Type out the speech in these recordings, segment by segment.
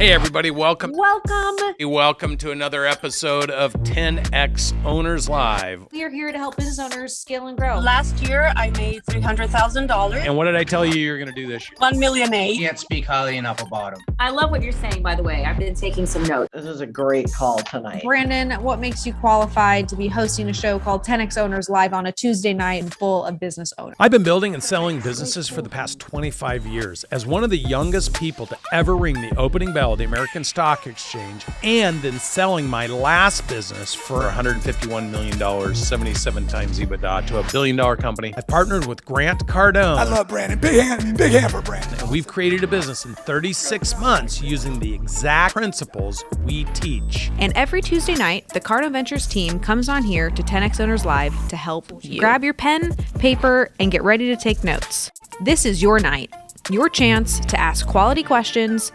Hey everybody, welcome. Welcome to another episode of 10X Owners Live. We are here to help business owners scale and grow. Last year, I made $300,000. And what did I tell you you're going to do this year? 1 million. Can't speak highly enough about him. I love what you're saying, by the way. I've been taking some notes. This is a great call tonight. Brandon, what makes you qualified to be hosting a show called 10X Owners Live on a Tuesday night full of business owners? I've been building and selling businesses for the past 25 years. As one of the youngest people to ever ring the opening bell of the American Stock Exchange, and then selling my last business for $151 million, 77 times EBITDA to a $1 billion company, I partnered with Grant Cardone. I love Brandon. Big hand for Brandon. And we've created a business in 36 months using the exact principles we teach. And every Tuesday night, the Cardone Ventures team comes on here to 10X Owners Live to help you. Grab your pen, paper, and get ready to take notes. This is your night, your chance to ask quality questions,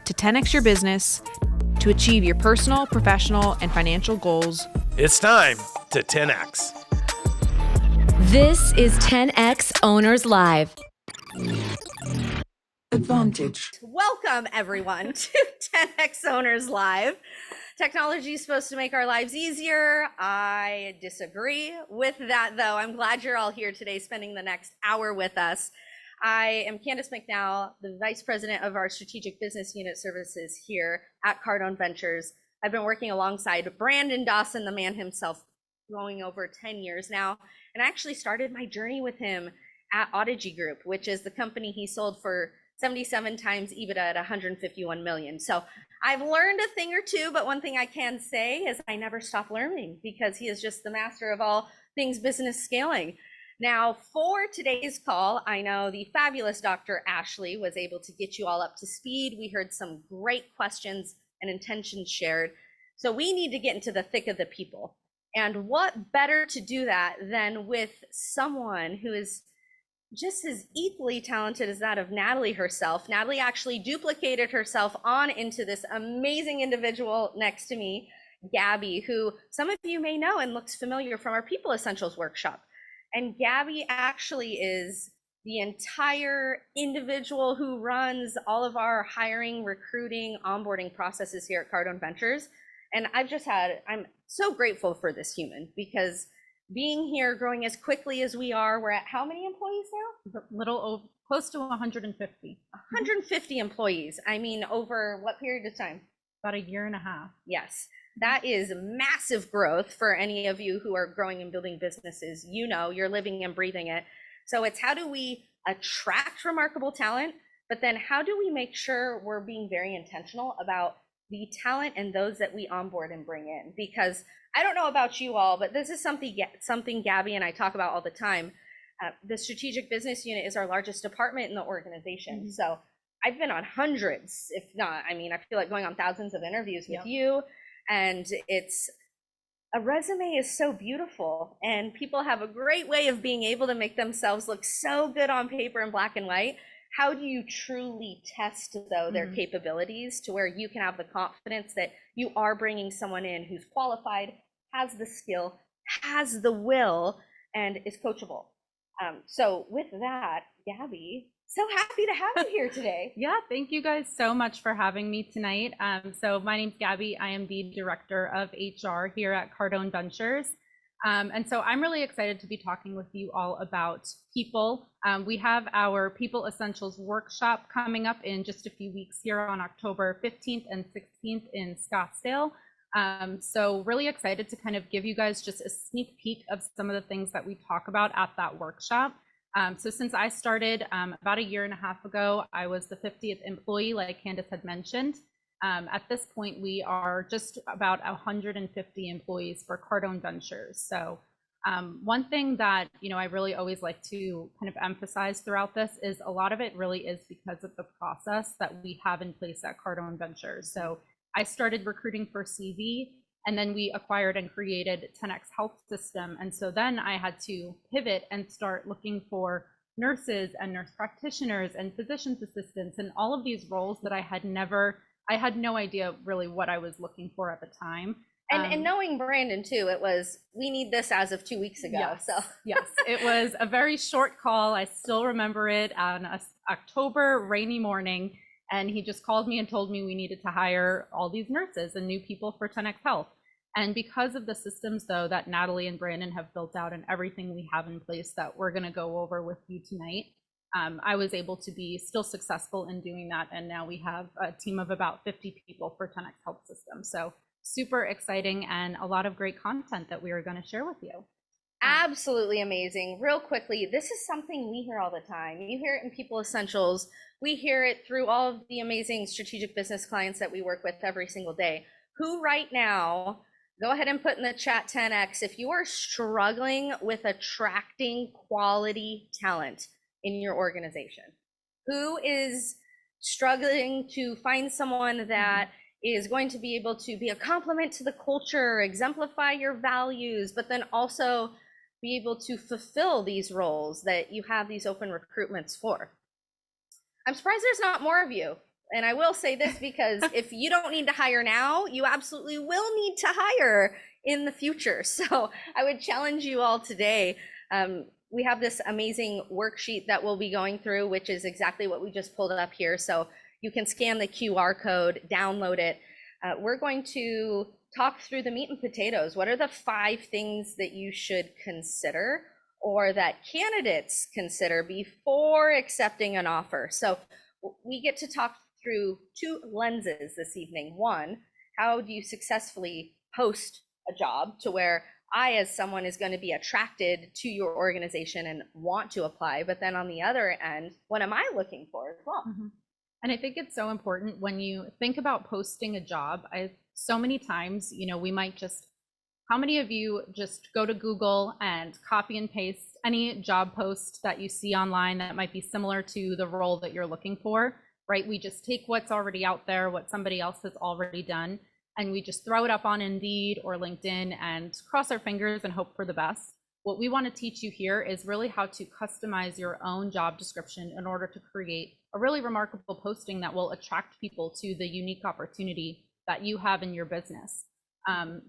to 10X your business, to achieve your personal, professional, and financial goals. It's time to 10X. This is 10X Owners Live. Advantage. Welcome, everyone, to 10X Owners Live. Technology is supposed to make our lives easier. I disagree with that, though. I'm glad you're all here today, spending the next hour with us. I am Kandis Michnal, the Vice President of our Strategic Business Unit Services here at Cardone Ventures. I've been working alongside Brandon Dawson, the man himself, going over 10 years now. And I actually started my journey with him at Audigy Group, which is the company he sold for 77 times EBITDA at 151 million. So I've learned a thing or two, but one thing I can say is I never stop learning because he is just the master of all things business scaling. Now, for today's call, I know the fabulous Dr. Ashley was able to get you all up to speed. We heard some great questions and intentions shared. So we need to get into the thick of the people. And what better to do that than with someone who is just as equally talented as that of Natalie herself. Natalie actually duplicated herself on into this amazing individual next to me, Gabby, who some of you may know and looks familiar from our People Essentials workshop. And Gabby actually is the entire individual who runs all of our hiring, recruiting, onboarding processes here at Cardone Ventures. And I'm so grateful for this human because being here, growing as quickly as we are, we're at how many employees now? Close to 150. 150 employees. I mean, over what period of time? About a year and a half. Yes. That is massive growth for any of you who are growing and building businesses. You know, you're living and breathing it. So it's how do we attract remarkable talent, but then how do we make sure we're being very intentional about the talent and those that we onboard and bring in? Because I don't know about you all, but this is something Gabby and I talk about all the time. The Strategic Business Unit is our largest department in the organization. Mm-hmm. So I've been on hundreds, if not, I feel like going on thousands of interviews with you. And a resume is so beautiful and people have a great way of being able to make themselves look so good on paper in black and white. How do you truly test though their capabilities to where you can have the confidence that you are bringing someone in who's qualified, has the skill, has the will, and is coachable? So with that, Gabby, so happy to have you here today. Yeah, thank you guys so much for having me tonight. So my name's Gabby. I am the Director of HR here at Cardone Ventures. And so I'm really excited to be talking with you all about people. We have our People Essentials workshop coming up in just a few weeks here on October 15th and 16th in Scottsdale. So really excited to kind of give you guys just a sneak peek of some of the things that we talk about at that workshop. So since I started about a year and a half ago, I was the 50th employee, like Kandis had mentioned. At this point, we are just about 150 employees for Cardone Ventures. So one thing that I really always like to kind of emphasize throughout this is a lot of it really is because of the process that we have in place at Cardone Ventures. So I started recruiting for CV. And then we acquired and created 10X Health System. And so then I had to pivot and start looking for nurses and nurse practitioners and physician's assistants and all of these roles that I had no idea really what I was looking for at the time. And knowing Brandon too, it was, we need this as of 2 weeks ago. Yes, so yes, it was a very short call. I still remember it on an October rainy morning. And he just called me and told me we needed to hire all these nurses and new people for 10X Health. And because of the systems, though, that Natalie and Brandon have built out and everything we have in place that we're going to go over with you tonight, I was able to be still successful in doing that. And now we have a team of about 50 people for 10X Health System. So super exciting and a lot of great content that we are going to share with you. Absolutely amazing. Real quickly, this is something we hear all the time. You hear it in People Essentials. We hear it through all of the amazing strategic business clients that we work with every single day. Who right now, go ahead and put in the chat 10X, if you are struggling with attracting quality talent in your organization, who is struggling to find someone that is going to be able to be a complement to the culture, exemplify your values, but then also be able to fulfill these roles that you have these open recruitments for? I'm surprised there's not more of you. And I will say this because if you don't need to hire now, you absolutely will need to hire in the future. So I would challenge you all today. We have this amazing worksheet that we'll be going through, which is exactly what we just pulled up here. So you can scan the QR code, download it. We're going to talk through the meat and potatoes. What are the 5 things that you should consider or that candidates consider before accepting an offer? So we get to talk through 2 lenses this evening. One, how do you successfully post a job to where I, as someone, is going to be attracted to your organization and want to apply? But then on the other end, what am I looking for as well? And I think it's so important when you think about posting a job. So many times, we might just, how many of you just go to Google and copy and paste any job post that you see online that might be similar to the role that you're looking for, right? We just take what's already out there, what somebody else has already done, and we just throw it up on Indeed or LinkedIn and cross our fingers and hope for the best. What we want to teach you here is really how to customize your own job description in order to create a really remarkable posting that will attract people to the unique opportunity that you have in your business.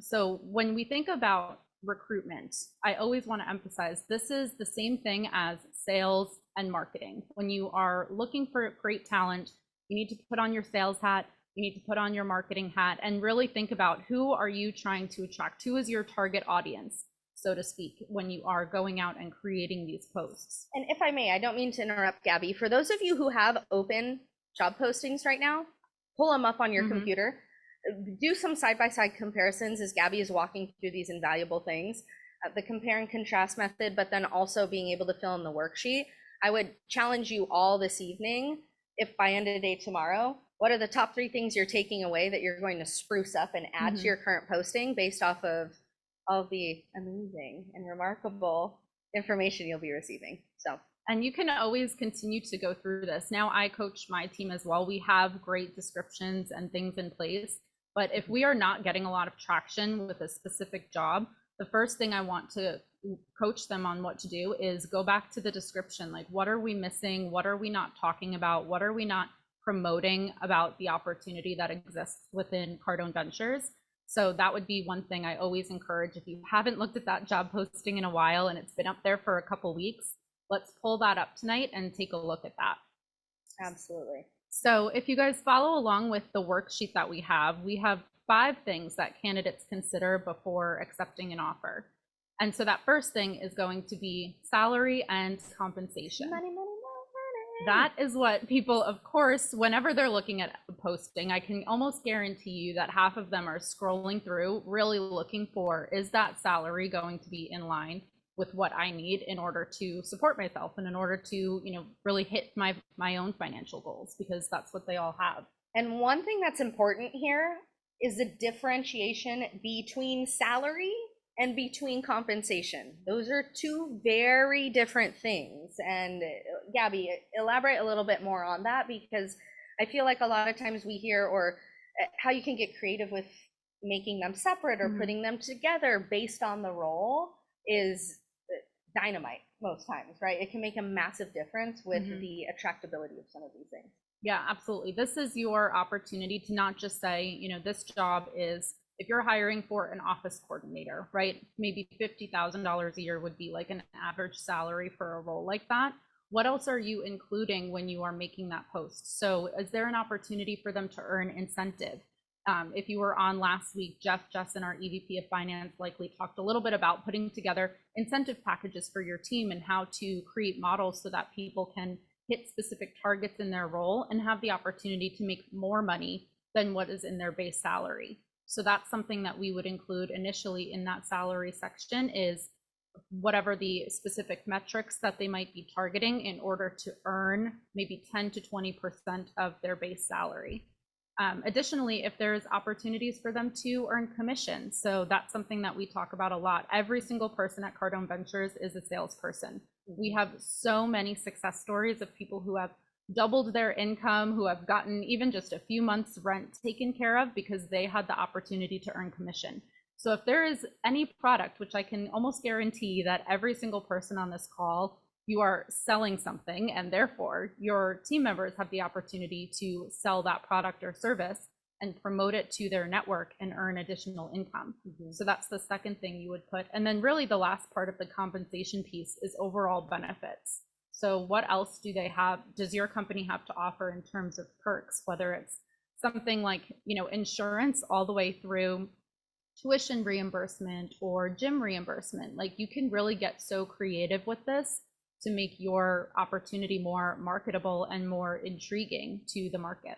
So when we think about recruitment, I always want to emphasize this is the same thing as sales and marketing. When you are looking for great talent, you need to put on your sales hat, you need to put on your marketing hat, and really think about who are you trying to attract? Who is your target audience, so to speak, when you are going out and creating these posts? And if I may, I don't mean to interrupt, Gabby. For those of you who have open job postings right now, pull them up on your computer. Do some side-by-side comparisons as Gabby is walking through these invaluable things. The compare and contrast method, but then also being able to fill in the worksheet. I would challenge you all this evening, if by end of the day tomorrow, what are the top 3 things you're taking away that you're going to spruce up and add to your current posting based off of all the amazing and remarkable information you'll be receiving? So, and you can always continue to go through this. Now I coach my team as well. We have great descriptions and things in place, but if we are not getting a lot of traction with a specific job, the first thing I want to coach them on what to do is go back to the description. Like, what are we missing? What are we not talking about? What are we not promoting about the opportunity that exists within Cardone Ventures? So that would be one thing I always encourage. If you haven't looked at that job posting in a while and it's been up there for a couple weeks, let's pull that up tonight and take a look at that. absolutely. So if you guys follow along with the worksheet that we have 5 things that candidates consider before accepting an offer. And so that first thing is going to be salary and compensation. Money, money, money, money. That is what people, of course, whenever they're looking at a posting, I can almost guarantee you that half of them are scrolling through, really looking for, is that salary going to be in line with what I need in order to support myself and in order to, really hit my own financial goals, because that's what they all have. And one thing that's important here is the differentiation between salary and between compensation. Those are 2 very different things. And Gabby, elaborate a little bit more on that, because I feel like a lot of times we hear, or how you can get creative with making them separate or putting them together based on the role is dynamite most times, right? It can make a massive difference with the attractability of some of these things. Yeah, absolutely. This is your opportunity to not just say, this job is, if you're hiring for an office coordinator, right? Maybe $50,000 a year would be like an average salary for a role like that. what else are you including when you are making that post? So is there an opportunity for them to earn incentive? If you were on last week, Jeff Jessen, our EVP of Finance, likely talked a little bit about putting together incentive packages for your team and how to create models so that people can hit specific targets in their role and have the opportunity to make more money than what is in their base salary. So that's something that we would include initially in that salary section, is whatever the specific metrics that they might be targeting in order to earn maybe 10 to 20% of their base salary. Additionally, if there's opportunities for them to earn commission, so that's something that we talk about a lot. Every single person at Cardone Ventures is a salesperson. We have so many success stories of people who have doubled their income, who have gotten even just a few months rent taken care of because they had the opportunity to earn commission. So if there is any product, which I can almost guarantee that every single person on this call, you are selling something, and therefore your team members have the opportunity to sell that product or service and promote it to their network and earn additional income. So that's the second thing you would put. And then really the last part of the compensation piece is overall benefits. So what else do they have, does your company have to offer in terms of perks, whether it's something like, insurance all the way through tuition reimbursement or gym reimbursement. Like, you can really get so creative with this to make your opportunity more marketable and more intriguing to the market.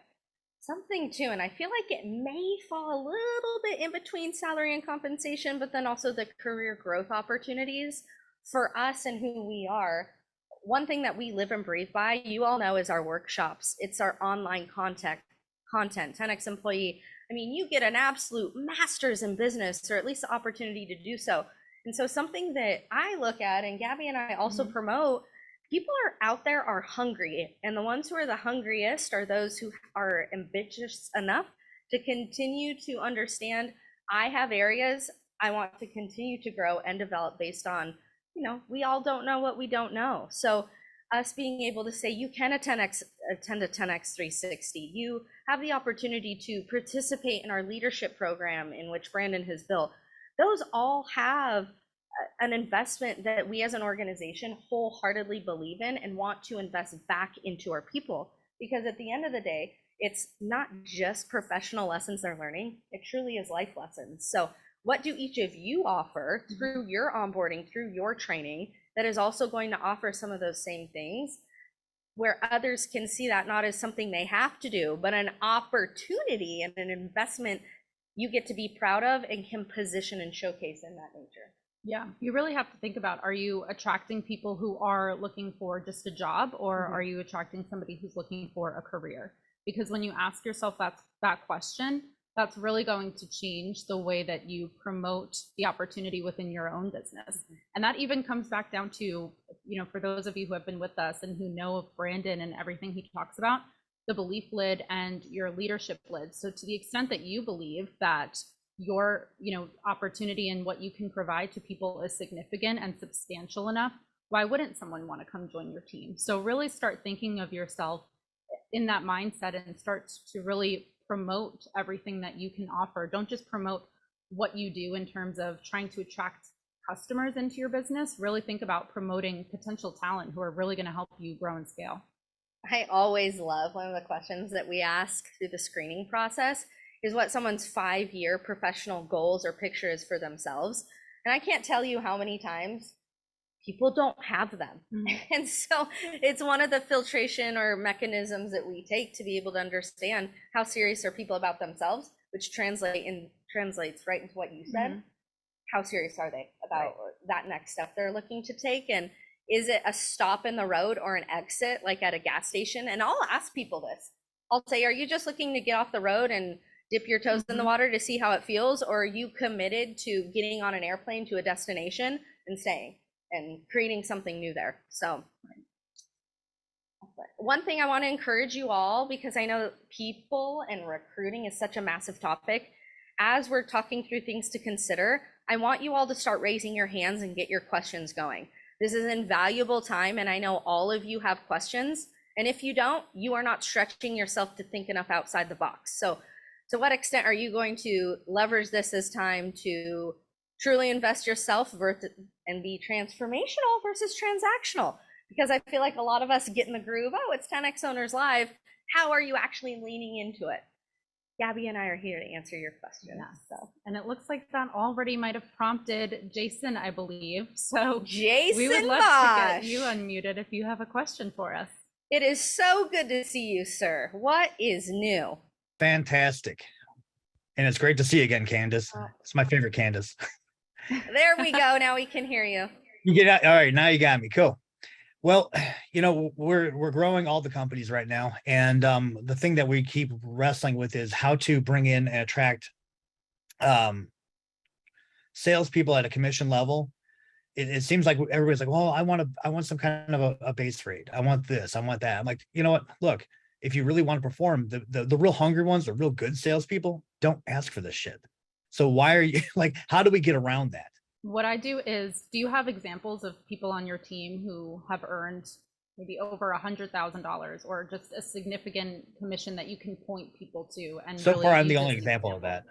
Something too, and I feel like it may fall a little bit in between salary and compensation, but then also the career growth opportunities for us and who we are. One thing that we live and breathe by, you all know, is our workshops. It's our online content, 10X employee. I mean, you get an absolute master's in business, or at least the opportunity to do so. And so something that I look at, and Gabby and I also promote, people are out there are hungry. And the ones who are the hungriest are those who are ambitious enough to continue to understand, I have areas I want to continue to grow and develop based on, we all don't know what we don't know. So us being able to say, you can attend a 10X 360, you have the opportunity to participate in our leadership program in which Brandon has built. Those all have an investment that we as an organization wholeheartedly believe in and want to invest back into our people. Because at the end of the day, it's not just professional lessons they're learning, it truly is life lessons. So what do each of you offer through your onboarding, through your training, that is also going to offer some of those same things, where others can see that not as something they have to do, but an opportunity and an investment you get to be proud of and can position and showcase in that nature. Yeah, you really have to think about, are you attracting people who are looking for just a job, or are you attracting somebody who's looking for a career? Because when you ask yourself that question, that's really going to change the way that you promote the opportunity within your own business. And that even comes back down to, for those of you who have been with us and who know of Brandon and everything he talks about, the belief lid and your leadership lid. So to the extent that you believe that your opportunity and what you can provide to people is significant and substantial enough, why wouldn't someone want to come join your team? So really start thinking of yourself in that mindset and start to really promote everything that you can offer. Don't just promote what you do in terms of trying to attract customers into your business. Really think about promoting potential talent who are really going to help you grow and scale. I always love, one of the questions that we ask through the screening process is what someone's 5-year professional goals or picture is for themselves. And I can't tell you how many times people don't have them. And so it's one of the filtration or mechanisms that we take to be able to understand how serious are people about themselves, which translates right into what you said. How serious are they about that next step they're looking to take? And is it a stop in the road or an exit, like at a gas station? And I'll ask people this. I'll say, are you just looking to get off the road and dip your toes in the water to see how it feels? Or are you committed to getting on an airplane to a destination and staying and creating something new there? So one thing I want to encourage you all, because I know people and recruiting is such a massive topic, as we're talking through things to consider, I want you all to start raising your hands and get your questions going. This is invaluable time, and I know all of you have questions. And if you don't, you are not stretching yourself to think enough outside the box. So to what extent are you going to leverage this as time to truly invest yourself and be transformational versus transactional? because I feel like a lot of us get in the groove. Oh, it's 10X Owners Live. How are you actually leaning into it? Gabby and I are here to answer your questions. Yeah. So, and it looks like that already might have prompted Jason, I believe. So Jason, we would love to get you unmuted if you have a question for us. It is so good to see you, sir. What is new? Fantastic. And it's great to see you again, Kandis. It's my favorite Kandis. There we go. Now we can hear you. You get out. All right. Now you got me. Cool. Well, we're growing all the companies right now. And the thing that we keep wrestling with is how to bring in and attract salespeople at a commission level. It seems like everybody's like, well, I want some kind of a base rate. I want this, I want that. I'm like, you know what? Look, if you really want to perform, the real hungry ones, the real good salespeople, don't ask for this shit. So why are you like, how do we get around that? What I do is, do you have examples of people on your team who have earned maybe over $100,000 or just a significant commission that you can point people to? And so really far, I'm the only example of that.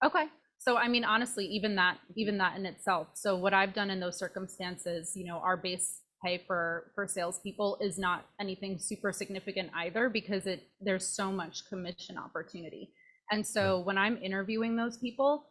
Okay. So, I mean, honestly, even that in itself. So what I've done in those circumstances, our base pay for salespeople is not anything super significant either, because there's so much commission opportunity. And so when I'm interviewing those people,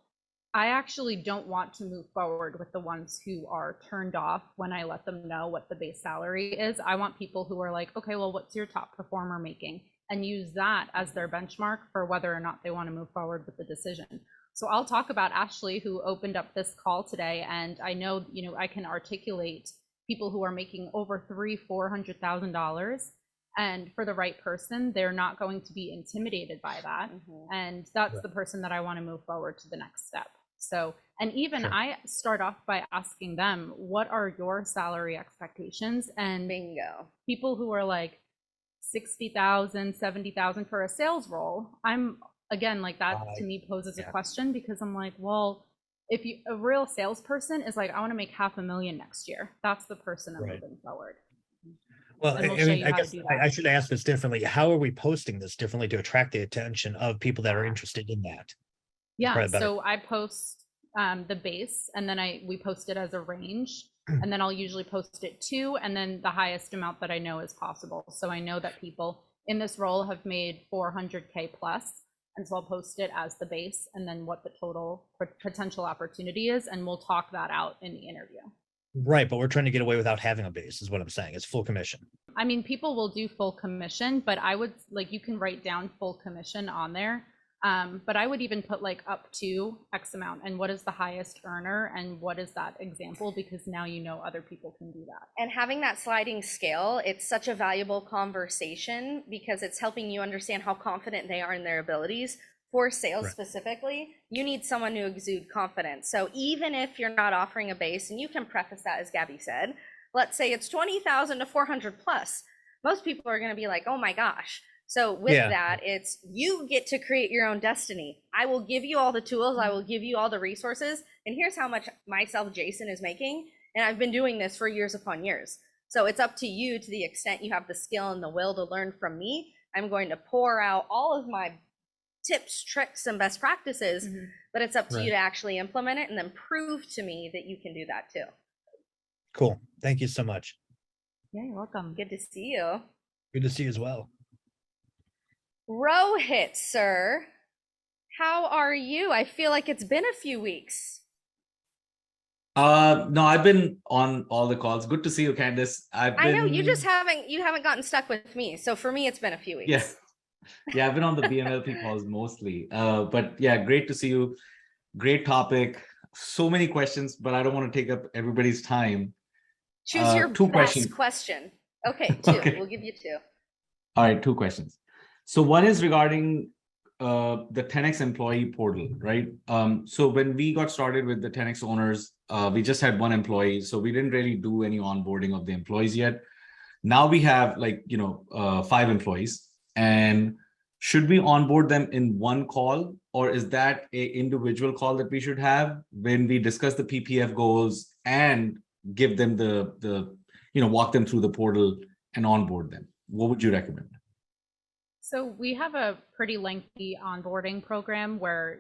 I actually don't want to move forward with the ones who are turned off when I let them know what the base salary is. I want people who are like, okay, well, what's your top performer making? And use that as their benchmark for whether or not they want to move forward with the decision. So I'll talk about Ashley, who opened up this call today. And I know, I can articulate people who are making over $400,000. And for the right person, they're not going to be intimidated by that. And that's the person that I want to move forward to the next step. So, and even I start off by asking them, what are your salary expectations? And bingo, people who are like 60,000, 70,000 for a sales role, I'm again, like that to me poses a question, because I'm like, well, if a real salesperson is like, I want to make $500,000 next year, that's the person I'm moving forward. Well, I mean, I guess I should ask this differently. How are we posting this differently to attract the attention of people that are interested in that? Yeah, so I post the base, and then we post it as a range, and then I'll usually post it to, and then the highest amount that I know is possible. So I know that people in this role have made 400K plus, and so I'll post it as the base, and then what the total potential opportunity is, and we'll talk that out in the interview. Right, but we're trying to get away without having a base, is what I'm saying. It's full commission. I mean, people will do full commission, but I would you can write down full commission on there. But I would even put like up to X amount, and what is the highest earner, and what is that example, because now other people can do that. And having that sliding scale, it's such a valuable conversation, because it's helping you understand how confident they are in their abilities. For sales specifically, you need someone to exude confidence. So even if you're not offering a base, and you can preface that as Gabby said, let's say it's 20,000 to 400 plus, most people are going to be like, oh my gosh. So with that, it's you get to create your own destiny. I will give you all the tools. I will give you all the resources. And here's how much myself, Jason, is making. And I've been doing this for years upon years. So it's up to you, to the extent you have the skill and the will to learn from me. I'm going to pour out all of my tips, tricks, and best practices, but it's up to you to actually implement it and then prove to me that you can do that too. Cool. Thank you so much. Yeah, you're welcome. Good to see you. Good to see you as well. Rohit, sir, how are you? I feel like it's been a few weeks. No, I've been on all the calls. Good to see you, Kandis. I know you just haven't gotten stuck with me. So for me, it's been a few weeks. Yeah. Yeah, I've been on the BMLP calls mostly. But yeah, great to see you. Great topic. So many questions, but I don't want to take up everybody's time. Choose your best question. Okay, two. Okay. We'll give you two. All right, two questions. So one is regarding the 10X employee portal, right? So when we got started with the 10X owners, we just had one employee. So we didn't really do any onboarding of the employees yet. Now we have 5 employees. And should we onboard them in one call, or is that an individual call that we should have when we discuss the PPF goals and give them the walk them through the portal and onboard them? What would you recommend? So we have a pretty lengthy onboarding program where,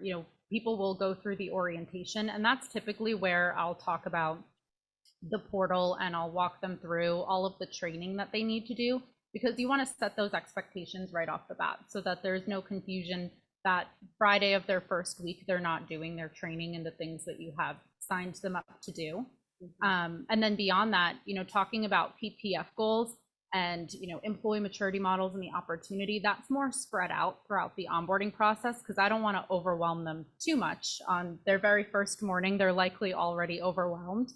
people will go through the orientation, and that's typically where I'll talk about the portal, and I'll walk them through all of the training that they need to do, because you want to set those expectations right off the bat so that there's no confusion that Friday of their first week they're not doing their training and the things that you have signed them up to do. And then beyond that, talking about PPF goals and employee maturity models and the opportunity, that's more spread out throughout the onboarding process, because I don't want to overwhelm them too much on their very first morning. They're likely already overwhelmed.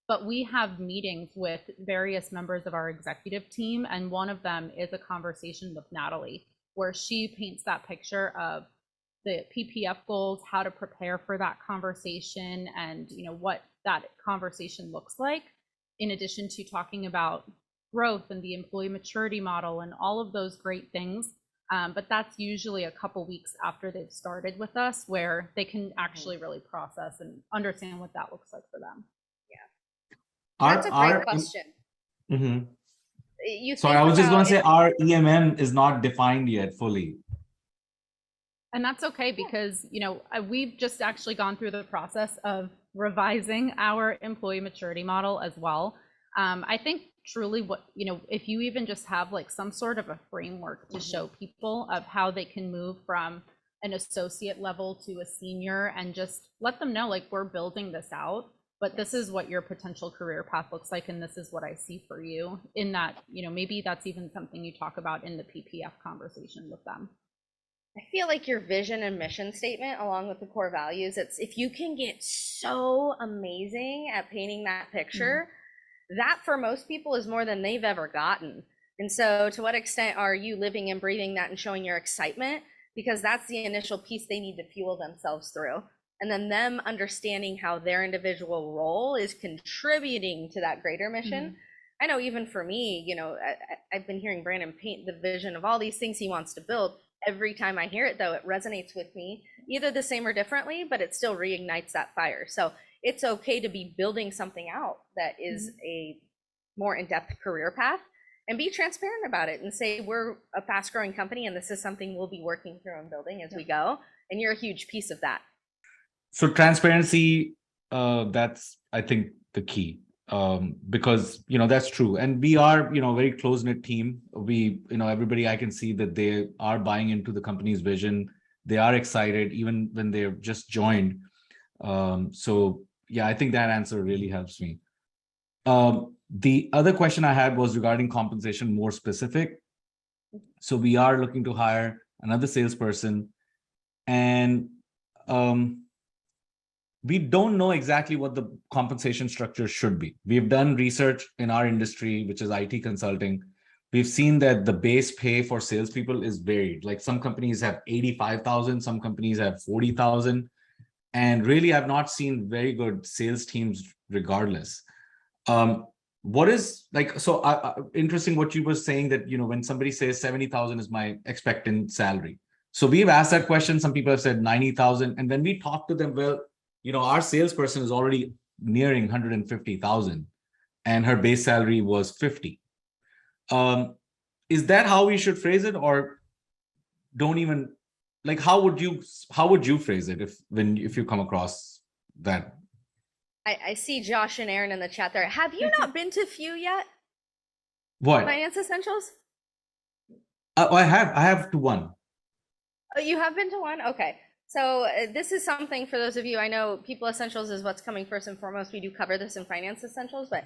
But we have meetings with various members of our executive team, and one of them is a conversation with Natalie, where she paints that picture of the PPF goals, how to prepare for that conversation, and what that conversation looks like, in addition to talking about growth and the employee maturity model and all of those great things. But that's usually a couple weeks after they've started with us, where they can actually really process and understand what that looks like for them. That's a great question. Sorry, I was just going to say our EMM is not defined yet fully. And that's okay, because we've just actually gone through the process of revising our employee maturity model as well. I think truly if you even just have like some sort of a framework to show people of how they can move from an associate level to a senior, and just let them know, like, we're building this out, but this is what your potential career path looks like, and this is what I see for you. In that, maybe that's even something you talk about in the PPF conversation with them. I feel like your vision and mission statement, along with the core values, if you can get so amazing at painting that picture, that for most people is more than they've ever gotten. And so to what extent are you living and breathing that and showing your excitement? Because that's the initial piece they need to fuel themselves through. And then them understanding how their individual role is contributing to that greater mission. I know even for me, I've been hearing Brandon paint the vision of all these things he wants to build. Every time I hear it, though, it resonates with me, either the same or differently, but it still reignites that fire. So it's okay to be building something out that is a more in-depth career path, and be transparent about it and say, we're a fast-growing company and this is something we'll be working through and building as we go. And you're a huge piece of that. So transparency, that's, I think, the key, because, that's true. And we are, a very close-knit team. We, everybody, I can see that they are buying into the company's vision. They are excited, even when they've just joined. So yeah, I think that answer really helps me. The other question I had was regarding compensation, more specific. So we are looking to hire another salesperson, and we don't know exactly what the compensation structure should be. We've done research in our industry, which is IT consulting. We've seen that the base pay for salespeople is varied. Like, some companies have 85,000, some companies have 40,000. And really, I've not seen very good sales teams regardless. What is like, so interesting what you were saying, that, when somebody says 70,000 is my expected salary. So we've asked that question. Some people have said 90,000. And when we talk to them, well, our salesperson is already nearing 150,000 and her base salary was 50. Is that how we should phrase it? Or don't even, like, how would you phrase it if you come across that? I see Josh and Aaron in the chat there. Have you not been to Few yet? What? Finance Essentials? I have to one. Oh, you have been to one? Okay. So this is something for those of you, I know People Essentials is what's coming first and foremost. We do cover this in Finance Essentials, but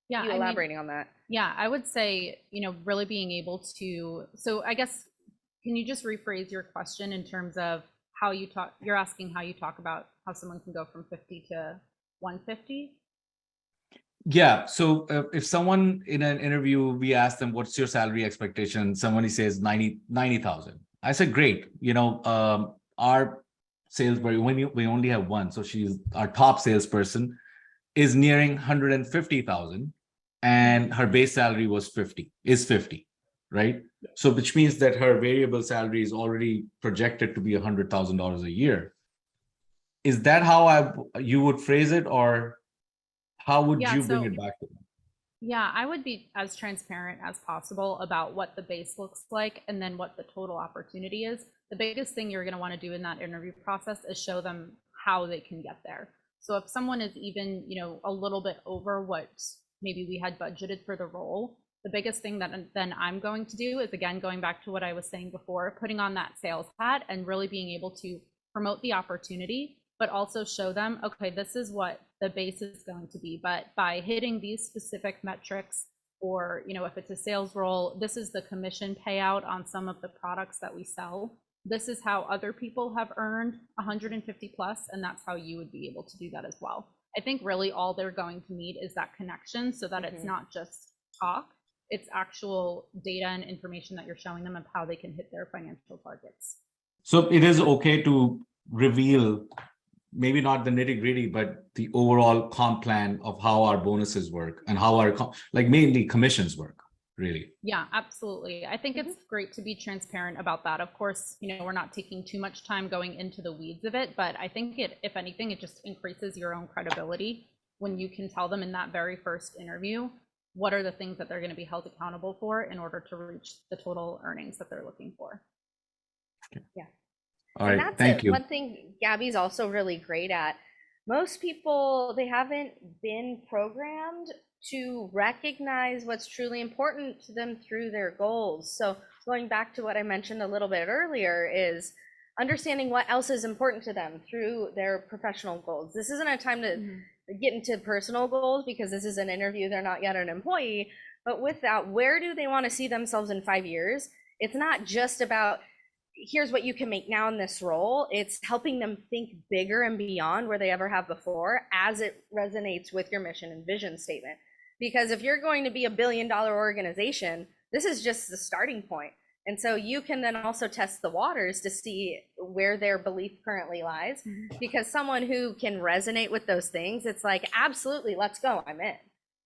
yeah, elaborating on that. Yeah, I would say, really being able to, so I guess, can you just rephrase your question in terms of how you talk? You're asking how you talk about how someone can go from 50 to 150? Yeah. So if someone in an interview, we ask them, what's your salary expectation? Somebody says 90,000. I said, great. Our sales, we only have one. So she's our top salesperson, is nearing 150,000, and her base salary is 50, right? So which means that her variable salary is already projected to be $100,000 a year. Is that how you would phrase it, or how would you bring it back to them? Yeah, I would be as transparent as possible about what the base looks like and then what the total opportunity is. The biggest thing you're going to want to do in that interview process is show them how they can get there. So if someone is even, a little bit over what maybe we had budgeted for the role, the biggest thing that then I'm going to do is, again, going back to what I was saying before, putting on that sales hat and really being able to promote the opportunity, but also show them, okay, this is what the base is going to be. But by hitting these specific metrics, or, if it's a sales role, this is the commission payout on some of the products that we sell. This is how other people have earned 150 plus, and that's how you would be able to do that as well. I think really all they're going to need is that connection, so that it's not just talk, it's actual data and information that you're showing them of how they can hit their financial targets. So it is okay to reveal, maybe not the nitty gritty, but the overall comp plan of how our bonuses work and how our, mainly commissions work, really. Yeah, absolutely. I think it's great to be transparent about that. Of course, we're not taking too much time going into the weeds of it, but I think if anything, it just increases your own credibility when you can tell them in that very first interview what are the things that they're going to be held accountable for in order to reach the total earnings that they're looking for. Okay. Yeah. All right, that's thank you. One thing Gabby's also really great at, most people, they haven't been programmed to recognize what's truly important to them through their goals. So going back to what I mentioned a little bit earlier is understanding what else is important to them through their professional goals. This isn't a time to get into personal goals because this is an interview, they're not yet an employee, but with that, where do they want to see themselves in 5 years? It's not just about, here's what you can make now in this role. It's helping them think bigger and beyond where they ever have before, as it resonates with your mission and vision statement. Because if you're going to be $1 billion organization, this is just the starting point. And so you can then also test the waters to see where their belief currently lies. Because someone who can resonate with those things, it's like, absolutely, let's go, I'm in,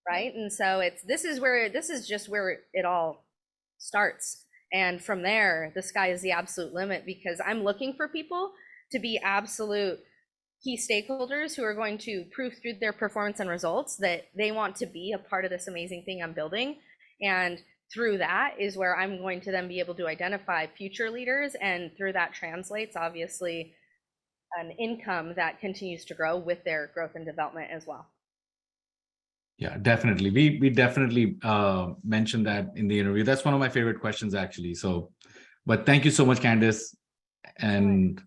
right? And so this is just where it all starts. And from there, the sky is the absolute limit, because I'm looking for people to be absolute key stakeholders who are going to prove through their performance and results that they want to be a part of this amazing thing I'm building. And through that is where I'm going to then be able to identify future leaders. And through that translates, obviously, an income that continues to grow with their growth and development as well. Yeah, definitely. We definitely mentioned that in the interview. That's one of my favorite questions, actually. So, but thank you so much, Kandis. And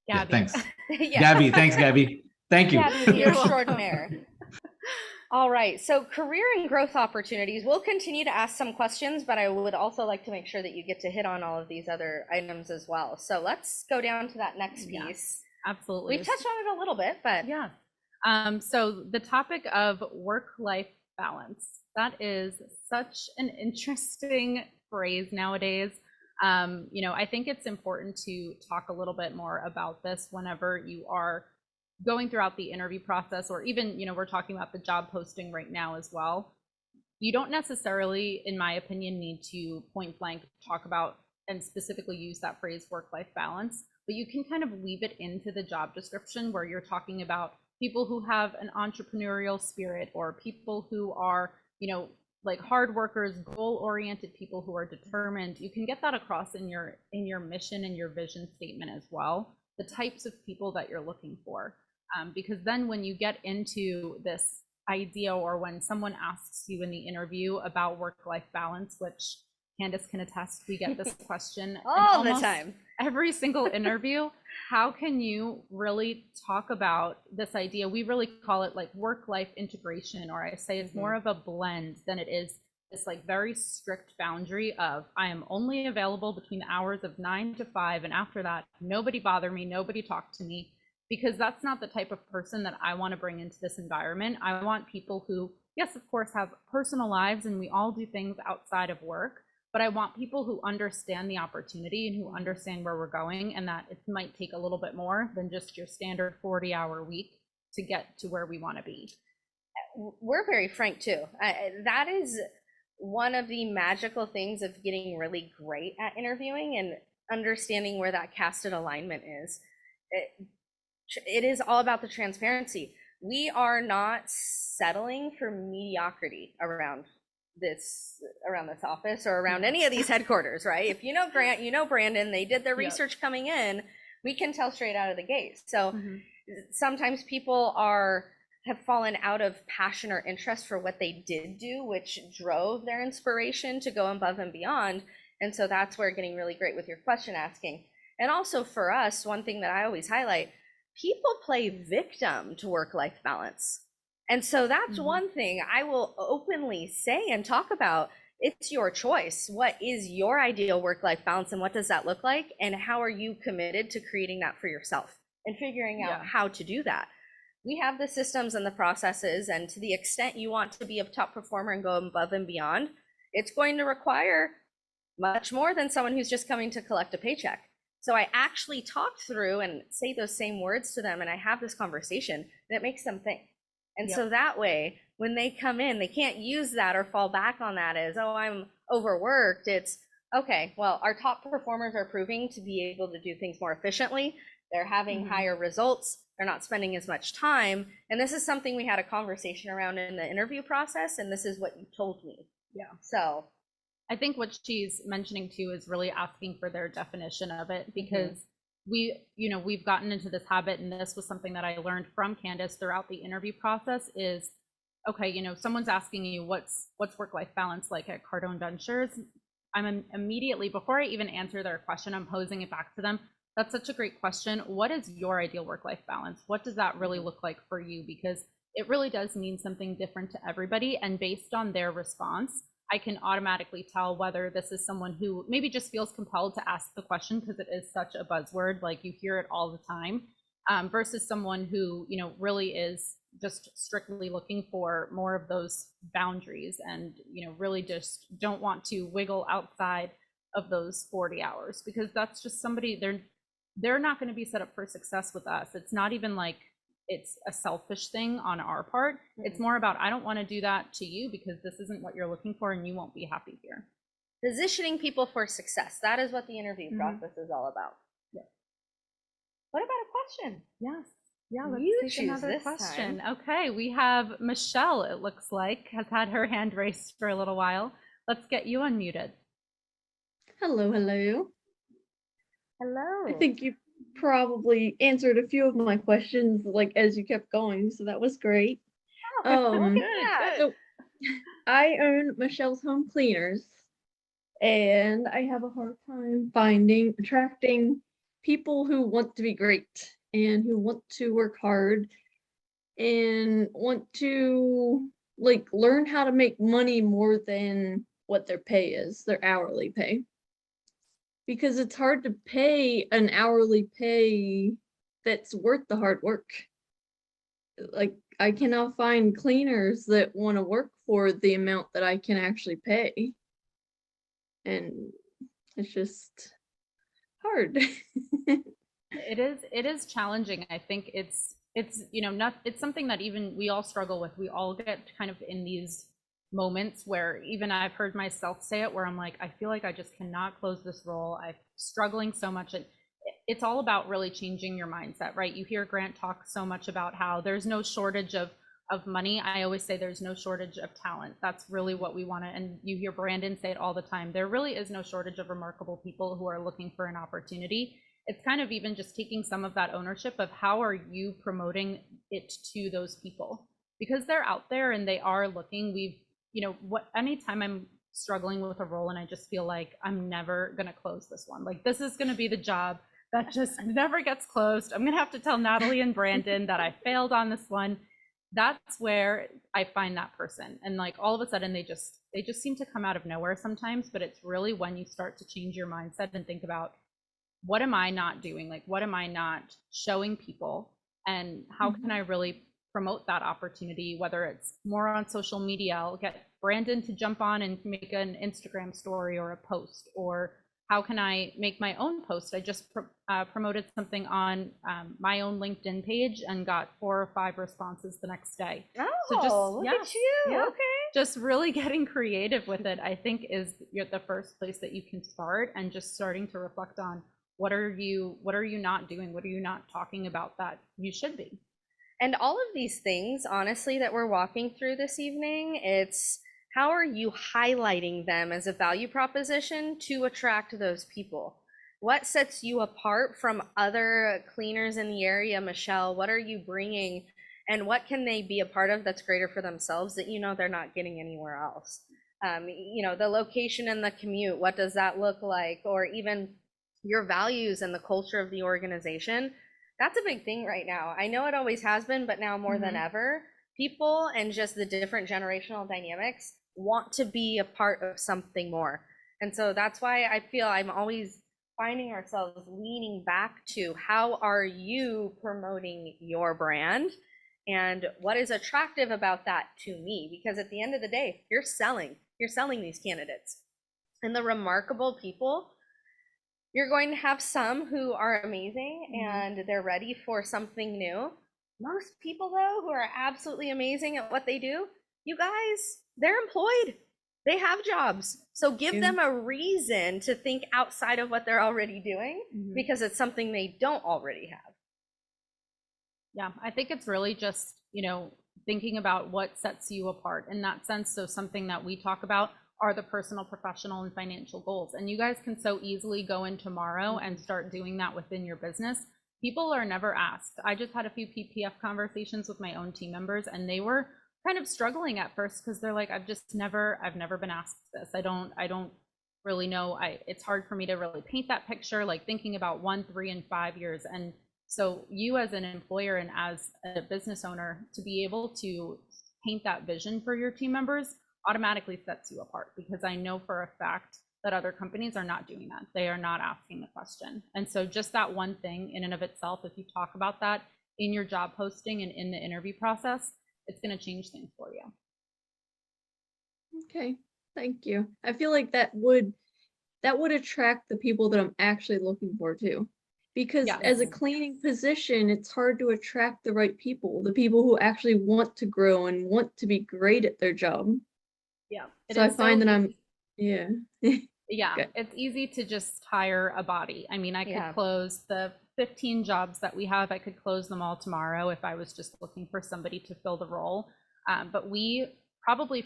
yeah, thanks. Yeah. Gabby, thanks, Gabby. Thank you. Gabby, you're extraordinaire. All right, so career and growth opportunities. We'll continue to ask some questions, but I would also like to make sure that you get to hit on all of these other items as well. So let's go down to that next piece. Yes, absolutely. We've touched on it a little bit, but yeah. So the topic of work-life balance, that is such an interesting phrase nowadays. I think it's important to talk a little bit more about this whenever you are going throughout the interview process, or even, we're talking about the job posting right now as well. You don't necessarily, in my opinion, need to point blank talk about and specifically use that phrase work-life balance, but you can kind of weave it into the job description where you're talking about people who have an entrepreneurial spirit, or people who are, like hard workers, goal-oriented people who are determined. You can get that across in your mission and your vision statement as well, the types of people that you're looking for. Because then when you get into this idea, or when someone asks you in the interview about work-life balance, which Kandis can attest, we get this question all the time, every single interview. How can you really talk about this idea? We really call it like work-life integration, or I say it's more of a blend than it is this like very strict boundary of I am only available between the hours of 9 to 5, and after that, nobody bother me, nobody talk to me, because that's not the type of person that I want to bring into this environment. I want people who, yes, of course, have personal lives, and we all do things outside of work, but I want people who understand the opportunity and who understand where we're going, and that it might take a little bit more than just your standard 40-hour week to get to where we want to be. We're very frank too. That is one of the magical things of getting really great at interviewing and understanding where that casted alignment is. It is all about the transparency. We are not settling for mediocrity around this office or around any of these headquarters, right? If you know Grant, you know Brandon, they did their research coming in. we can tell straight out of the gate. So sometimes people have fallen out of passion or interest for what they did do, which drove their inspiration to go above and beyond. And so that's where getting really great with your question asking. And also for us, one thing that I always highlight, people play victim to work-life balance. And so that's one thing I will openly say and talk about. It's your choice. What is your ideal work-life balance and what does that look like? And how are you committed to creating that for yourself and figuring out how to do that? We have the systems and the processes, and to the extent you want to be a top performer and go above and beyond, it's going to require much more than someone who's just coming to collect a paycheck. So I actually talk through and say those same words to them, and I have this conversation that makes them think. And so that way, when they come in, they can't use that or fall back on that as, oh, I'm overworked. It's, okay, well, our top performers are proving to be able to do things more efficiently. They're having higher results. They're not spending as much time. And this is something we had a conversation around in the interview process, and this is what you told me. Yeah. So I think what she's mentioning too is really asking for their definition of it, because we've gotten into this habit, and this was something that I learned from Kandis throughout the interview process is, okay, someone's asking you what's work-life balance like at Cardone Ventures. I'm immediately, before I even answer their question, I'm posing it back to them. That's such a great question. What is your ideal work-life balance? What does that really look like for you? Because it really does mean something different to everybody. And based on their response, I can automatically tell whether this is someone who maybe just feels compelled to ask the question because it is such a buzzword, like you hear it all the time, versus someone who, really is just strictly looking for more of those boundaries and, really just don't want to wiggle outside of those 40 hours, because that's just somebody, they're not going to be set up for success with us. It's not even like it's a selfish thing on our part. It's more about, I don't want to do that to you because this isn't what you're looking for and you won't be happy here. Positioning people for success. That is what the interview process is all about. Yeah. What about a question? Yes. Yeah, let's you take choose another this question. time. Okay, we have Michelle, it looks like, has had her hand raised for a little while. Let's get you unmuted. Hello. Hello. I think you probably answered a few of my questions as you kept going, so that was great. Good. So I own Michelle's Home Cleaners, and I have a hard time attracting people who want to be great and who want to work hard and want to learn how to make money more than what their pay is, their hourly pay. Because it's hard to pay an hourly pay that's worth the hard work. I cannot find cleaners that want to work for the amount that I can actually pay. And it's just hard. It is challenging. I think it's something that even we all struggle with. We all get kind of in these moments where even I've heard myself say it, where I'm like, I feel like I just cannot close this role. I'm struggling so much. And it's all about really changing your mindset, right? You hear Grant talk so much about how there's no shortage of money. I always say there's no shortage of talent. That's really what we want to, and you hear Brandon say it all the time. There really is no shortage of remarkable people who are looking for an opportunity. It's kind of even just taking some of that ownership of how are you promoting it to those people, because they're out there and they are looking. Anytime I'm struggling with a role and I just feel like I'm never going to close this one, like this is going to be the job that just never gets closed. I'm going to have to tell Natalie and Brandon that I failed on this one. That's where I find that person. And all of a sudden they just seem to come out of nowhere sometimes, but it's really when you start to change your mindset and think about, what am I not doing? What am I not showing people? And how can I really promote that opportunity, whether it's more on social media? I'll get Brandon to jump on and make an Instagram story or a post, or how can I make my own post? I just promoted something on my own LinkedIn page and got 4 or 5 responses the next day. Look at you. Yeah, okay. Just really getting creative with it, I think, is the first place that you can start, and just starting to reflect on what are you not doing? What are you not talking about that you should be? And all of these things, honestly, that we're walking through this evening, it's how are you highlighting them as a value proposition to attract those people? What sets you apart from other cleaners in the area, Michelle? What are you bringing, and what can they be a part of that's greater for themselves that they're not getting anywhere else? The location and the commute, what does that look like? Or even your values and the culture of the organization. That's a big thing right now. I know it always has been, but now more than ever, people and just the different generational dynamics want to be a part of something more. And so that's why I feel I'm always finding ourselves leaning back to how are you promoting your brand and what is attractive about that to me? Because at the end of the day, you're selling these candidates. And the remarkable people, you're going to have some who are amazing and they're ready for something new. Most people, though, who are absolutely amazing at what they do, you guys, they're employed. They have jobs. So give them a reason to think outside of what they're already doing because it's something they don't already have. Yeah, I think it's really just, thinking about what sets you apart in that sense. So something that we talk about are the personal, professional, and financial goals. And you guys can so easily go in tomorrow and start doing that within your business. People are never asked. I just had a few PPF conversations with my own team members, and they were kind of struggling at first because they're like, I've never been asked this. I don't really know. It's hard for me to really paint that picture, like thinking about 1, 3, and 5 years. And so you as an employer and as a business owner to be able to paint that vision for your team members automatically sets you apart, because I know for a fact that other companies are not doing that. They are not asking the question. And so just that one thing in and of itself, if you talk about that in your job posting and in the interview process, it's going to change things for you. Okay, thank you. I feel like that would attract the people that I'm actually looking for too. Because as a cleaning position, it's hard to attract the right people, the people who actually want to grow and want to be great at their job. Yeah. So I find that I'm, yeah, it's easy to just hire a body. I mean, I could close the 15 jobs that we have. I could close them all tomorrow if I was just looking for somebody to fill the role. But we probably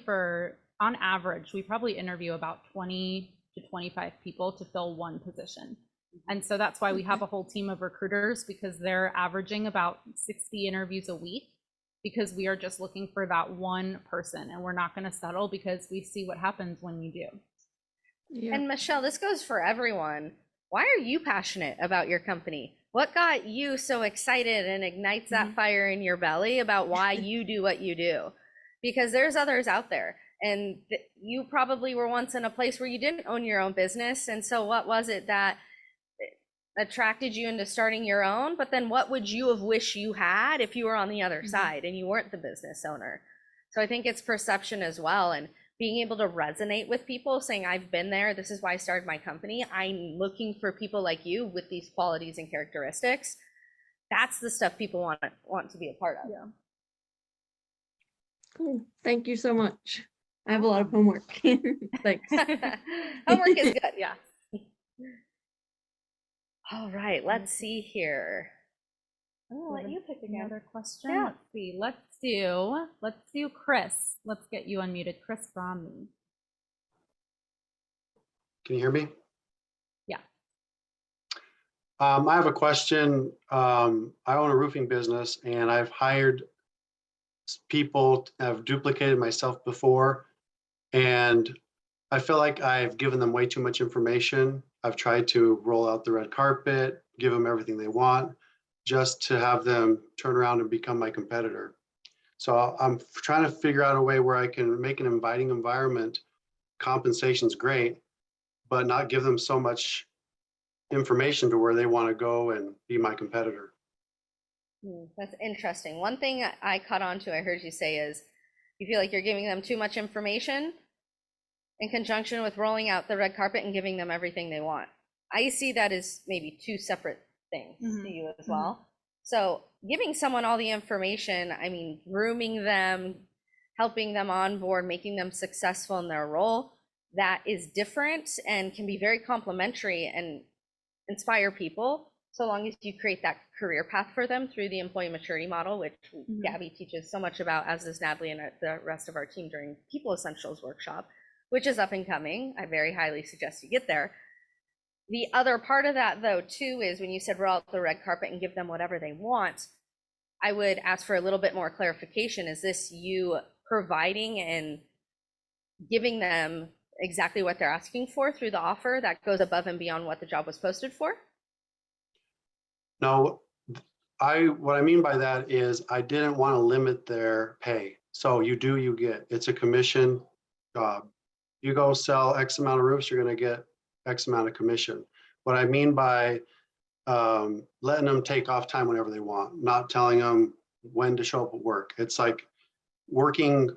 on average, we probably interview about 20 to 25 people to fill one position. And so that's why we have a whole team of recruiters, because they're averaging about 60 interviews a week, because we are just looking for that one person, and we're not going to settle because we see what happens when you do. Yeah. And Michelle, this goes for everyone. Why are you passionate about your company? What got you so excited and ignites that fire in your belly about why you do what you do? Because there's others out there, and you probably were once in a place where you didn't own your own business. And so what was it that attracted you into starting your own? But then what would you have wished you had if you were on the other side and you weren't the business owner? So I think it's perception as well, and being able to resonate with people saying, I've been there, this is why I started my company, I'm looking for people like you with these qualities and characteristics. That's the stuff people want to be a part of. Yeah. Cool. Thank you so much. I have a lot of homework. Thanks. Homework is good. Yeah. All right, let's see here. I'll let you pick another question. Yeah. Let's see. Let's do Chris. Let's get you unmuted. Chris Bromley. Can you hear me? Yeah. I have a question. I own a roofing business, and I've hired people, have duplicated myself before, and I feel like I've given them way too much information. I've tried to roll out the red carpet, give them everything they want, just to have them turn around and become my competitor. So I'm trying to figure out a way where I can make an inviting environment. Compensation's great, but not give them so much information to where they want to go and be my competitor. That's interesting. One thing I caught on to, I heard you say, is you feel like you're giving them too much information in conjunction with rolling out the red carpet and giving them everything they want. I see that as maybe two separate things to you as well. So giving someone all the information, I mean, grooming them, helping them on board, making them successful in their role, that is different and can be very complimentary and inspire people, so long as you create that career path for them through the employee maturity model, which Gabby teaches so much about, as does Natalie and the rest of our team during People Essentials workshop, which is up and coming. I very highly suggest you get there. The other part of that, though, too, is when you said roll out the red carpet and give them whatever they want, I would ask for a little bit more clarification. Is this you providing and giving them exactly what they're asking for through the offer that goes above and beyond what the job was posted for? No, what I mean by that is I didn't want to limit their pay. So you do, you get. It's a commission job. You go sell X amount of roofs, you're going to get X amount of commission. What I mean by letting them take off time whenever they want, not telling them when to show up at work. It's like working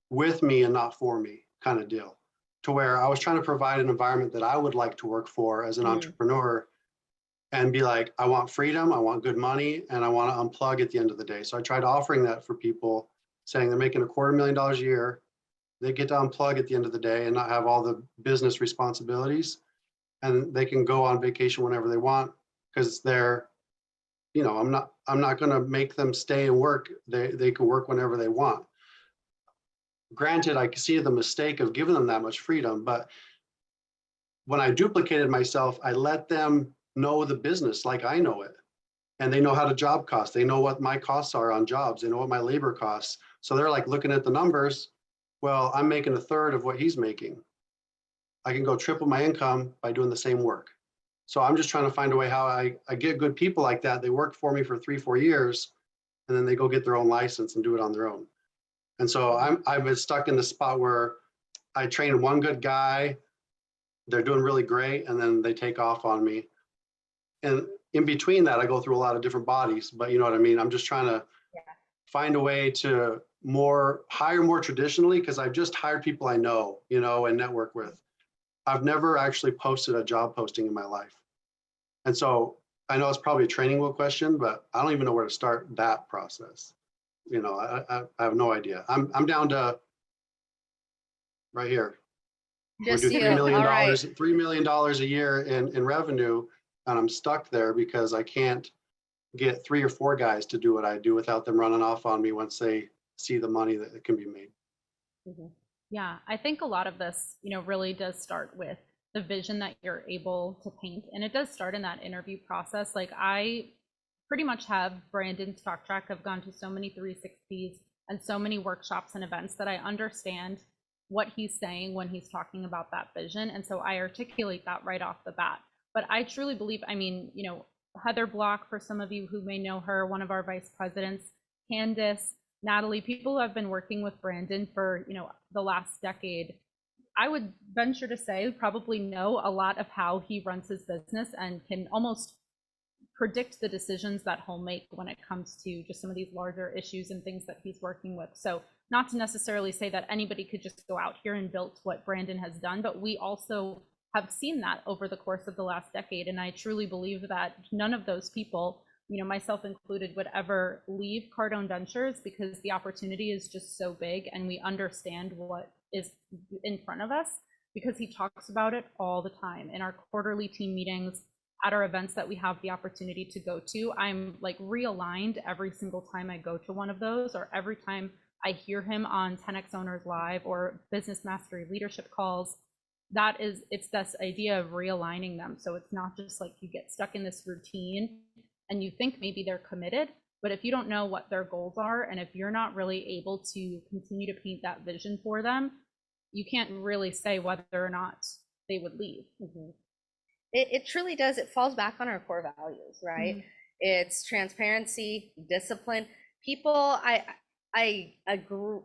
with me and not for me kind of deal, to where I was trying to provide an environment that I would like to work for as an entrepreneur, and be like, I want freedom, I want good money, and I want to unplug at the end of the day. So I tried offering that for people, saying they're making $250,000 a year. They get to unplug at the end of the day and not have all the business responsibilities. And they can go on vacation whenever they want, because they're, you know, I'm not going to make them stay and work. They can work whenever they want. Granted, I can see the mistake of giving them that much freedom, but when I duplicated myself, I let them know the business like I know it. And they know how to job cost. They know what my costs are on jobs. They know what my labor costs. So they're like looking at the numbers. Well, I'm making a third of what he's making. I can go triple my income by doing the same work. So I'm just trying to find a way how I get good people like that. They work for me for 3-4 years, and then they go get their own license and do it on their own. And so I've been stuck in the spot where I train one good guy, they're doing really great, and then they take off on me. And in between that, I go through a lot of different bodies, but you know what I mean? I'm just trying to find a way to hire more traditionally, because I've just hired people I know, you know, and network with. I've never actually posted a job posting in my life. And so I know it's probably a training wheel question, but I don't even know where to start that process. You know, I have no idea. I'm down to right here. Just we do $3 million, all right. $3 million a year in revenue, and I'm stuck there because I can't get 3 or 4 guys to do what I do without them running off on me once they see the money that can be made. Yeah, I think a lot of this, you know, really does start with the vision that you're able to paint. And it does start in that interview process. Like, I pretty much have Brandon's talk track. I've gone to so many 360s and so many workshops and events that I understand what he's saying when he's talking about that vision. And so I articulate that right off the bat. But I truly believe, I mean, you know, Heather Block, for some of you who may know her, one of our vice presidents, Kandis, Natalie, people who have been working with Brandon for, you know, the last decade, I would venture to say probably know a lot of how he runs his business and can almost predict the decisions that he'll make when it comes to just some of these larger issues and things that he's working with. So not to necessarily say that anybody could just go out here and build what Brandon has done, but we also have seen that over the course of the last decade. And I truly believe that none of those people, you know, myself included, would ever leave Cardone Ventures, because the opportunity is just so big and we understand what is in front of us, because he talks about it all the time in our quarterly team meetings, at our events that we have the opportunity to go to. I'm like realigned every single time I go to one of those, or every time I hear him on 10X Owners Live or Business Mastery Leadership calls. It's this idea of realigning them. So it's not just like you get stuck in this routine and you think maybe they're committed, but if you don't know what their goals are, and if you're not really able to continue to paint that vision for them, you can't really say whether or not they would leave. It truly does. It falls back on our core values, right? It's transparency, discipline. People, I agree.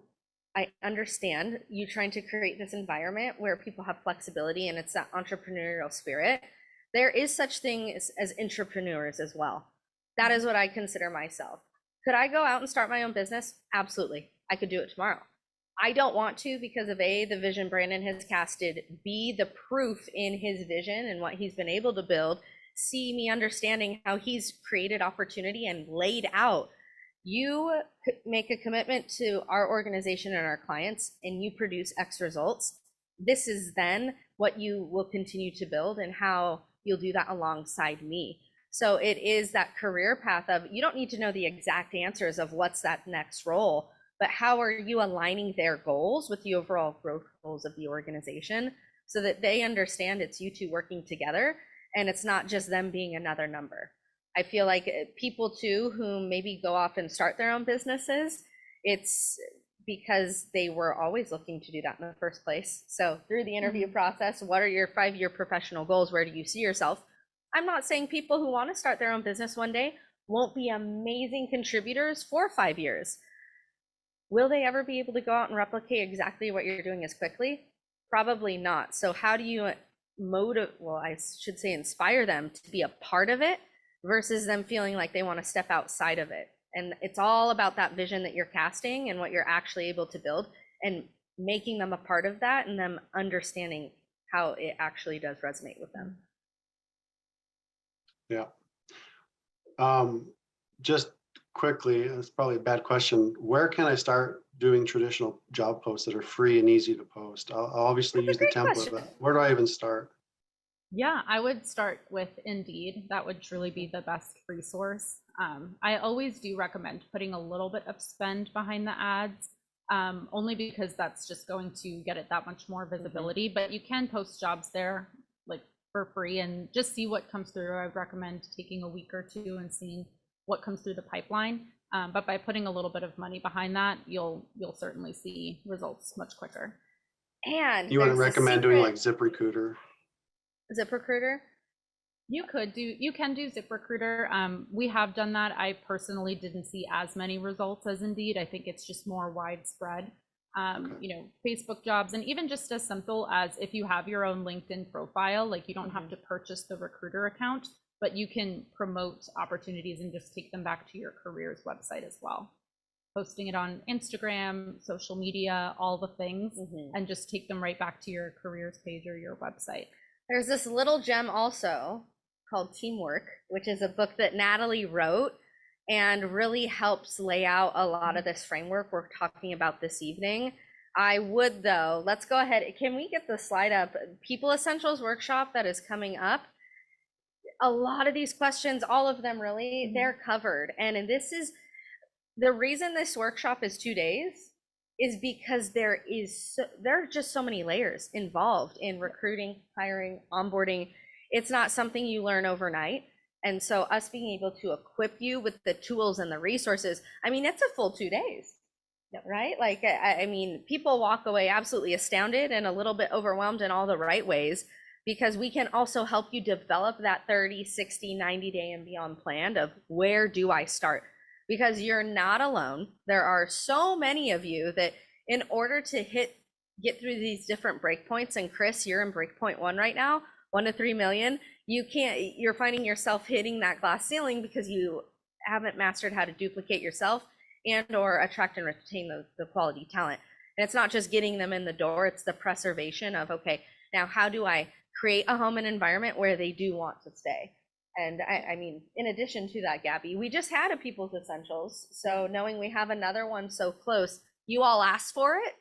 I understand you trying to create this environment where people have flexibility and it's that entrepreneurial spirit. There is such thing as entrepreneurs as well. That is what I consider myself. Could I go out and start my own business? Absolutely. I could do it tomorrow. I don't want to, because of A, the vision Brandon has casted, B, the proof in his vision and what he's been able to build, C, me understanding how he's created opportunity and laid out. You make a commitment to our organization and our clients, and you produce X results. This is then what you will continue to build, and how you'll do that alongside me. So it is that career path of, you don't need to know the exact answers of what's that next role, but how are you aligning their goals with the overall growth goals of the organization, so that they understand it's you two working together. and it's not just them being another number. I feel like people too who maybe go off and start their own businesses, it's because they were always looking to do that in the first place. So through the interview process, what are your 5-year professional goals? Where do you see yourself? I'm not saying people who want to start their own business one day won't be amazing contributors for 5 years. Will they ever be able to go out and replicate exactly what you're doing as quickly? Probably not. So how do you inspire them to be a part of it versus them feeling like they want to step outside of it? And it's all about that vision that you're casting and what you're actually able to build, and making them a part of that and them understanding how it actually does resonate with them. Yeah. Just quickly, it's probably a bad question. Where can I start doing traditional job posts that are free and easy to post? I'll obviously use the template, but where do I even start? Yeah, I would start with Indeed. That would truly be the best resource. I always do recommend putting a little bit of spend behind the ads, only because that's just going to get it that much more visibility. But you can post jobs there like for free and just see what comes through. I would recommend taking a week or two and seeing what comes through the pipeline. But by putting a little bit of money behind that, you'll certainly see results much quicker. And you wouldn't recommend doing like ZipRecruiter? ZipRecruiter? You can do ZipRecruiter. We have done that. I personally didn't see as many results as Indeed. I think it's just more widespread. Facebook jobs, and even just as simple as if you have your own LinkedIn profile, like you don't have to purchase the recruiter account, but you can promote opportunities and just take them back to your careers website as well. Posting it on Instagram, social media, all the things, and just take them right back to your careers page or your website. There's this little gem also called Teamwork, which is a book that Natalie wrote and really helps lay out a lot of this framework we're talking about this evening. I would though, let's go ahead. Can we get the slide up? People Essentials workshop that is coming up. A lot of these questions, all of them really, they're covered. And this is the reason this workshop is 2 days, is because there are just so many layers involved in recruiting, hiring, onboarding. It's not something you learn overnight. And so us being able to equip you with the tools and the resources, I mean, it's a full 2 days, right? Like, I mean, people walk away absolutely astounded and a little bit overwhelmed in all the right ways, because we can also help you develop that 30, 60, 90-day and beyond plan of where do I start? Because you're not alone. There are so many of you that in order to get through these different breakpoints, and Chris, you're in breakpoint 1 right now, 1 to 3 million, you're finding yourself hitting that glass ceiling because you haven't mastered how to duplicate yourself and or attract and retain the quality talent. And it's not just getting them in the door, it's the preservation of, okay, now how do I create a home and environment where they do want to stay? And I mean, in addition to that, Gabby, we just had a People's Essentials. So knowing we have another one so close, you all asked for it.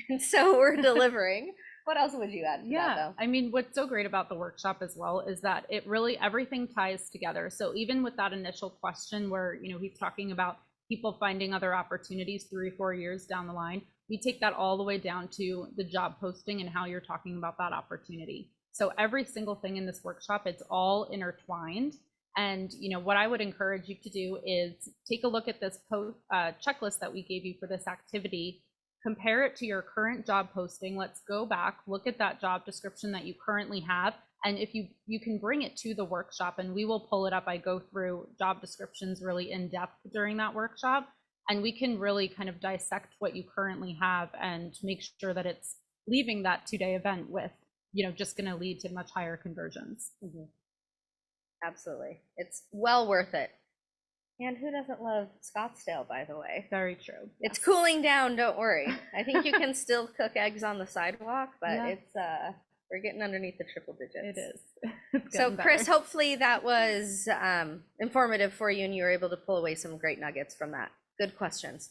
And so we're delivering. What else would you add to that, though? I mean, what's so great about the workshop as well is that it really, everything ties together. So even with that initial question where, he's talking about people finding other opportunities 3 or 4 years down the line, we take that all the way down to the job posting and how you're talking about that opportunity. So every single thing in this workshop, it's all intertwined. And what I would encourage you to do is take a look at this checklist that we gave you for this activity, compare it to your current job posting. Let's go back, look at that job description that you currently have. And if you can bring it to the workshop, and we will pull it up. I go through job descriptions really in depth during that workshop, and we can really kind of dissect what you currently have and make sure that it's leaving that 2-day event with just going to lead to much higher conversions. Absolutely. It's well worth it. And who doesn't love Scottsdale, by the way? Very true. It's cooling down, don't worry. I think you can still cook eggs on the sidewalk, but it's we're getting underneath the triple digits. It is. So Chris, hopefully that was informative for you and you were able to pull away some great nuggets from that. Good questions.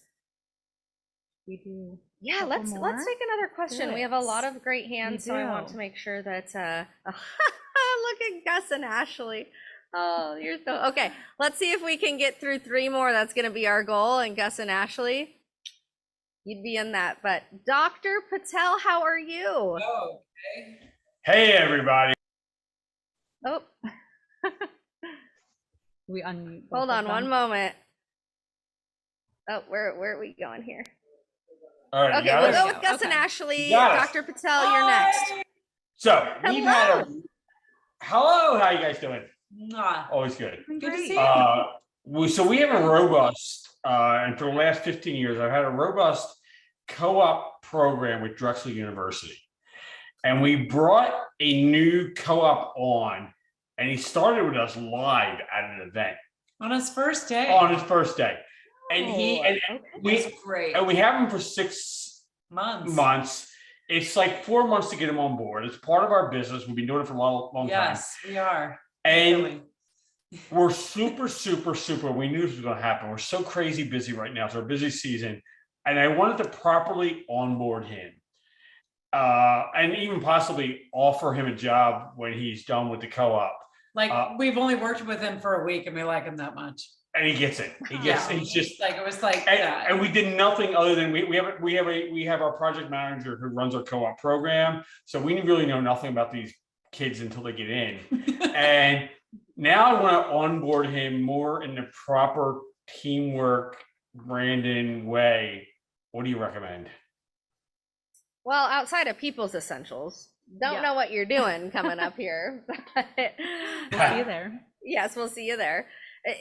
We do. Yeah, let's take another question. We have a lot of great hands, so I want to make sure that look at Gus and Ashley. Oh, you're so okay. Let's see if we can get through 3 more. That's going to be our goal. And Gus and Ashley, you'd be in that. But Dr. Patel, how are you? Oh, okay. Hey, everybody. Oh, We unmute. both hold of on them. one moment. Oh, where are we going here? All right, Okay, we'll go with Gus and Ashley. got it. Dr. Patel, you're next. So we've had a hello. How you guys doing? Always good. Good to see you. So we have a robust, and for the last 15 years, I've had a robust co-op program with Drexel University. And we brought a new co-op on, and he started with us live at an event. On his first day. On his first day. And we have him for 6 months. It's like 4 months to get him on board. It's part of our business. We've been doing it for a long time. Yes, we are. And we're super, super, super. We knew this was going to happen. We're so crazy busy right now. It's our busy season. And I wanted to properly onboard him. And even possibly offer him a job when he's done with the co-op. Like we've only worked with him for a week and we like him that much. And he gets it. He's just like, it was like, and we did nothing other than we have our project manager who runs our co-op program. So we really know nothing about these kids until they get in. And now I want to onboard him more in the proper teamwork, Brandon way. What do you recommend? Well, outside of people's essentials, don't know what you're doing coming up here. We'll see you there. Yes, we'll see you there.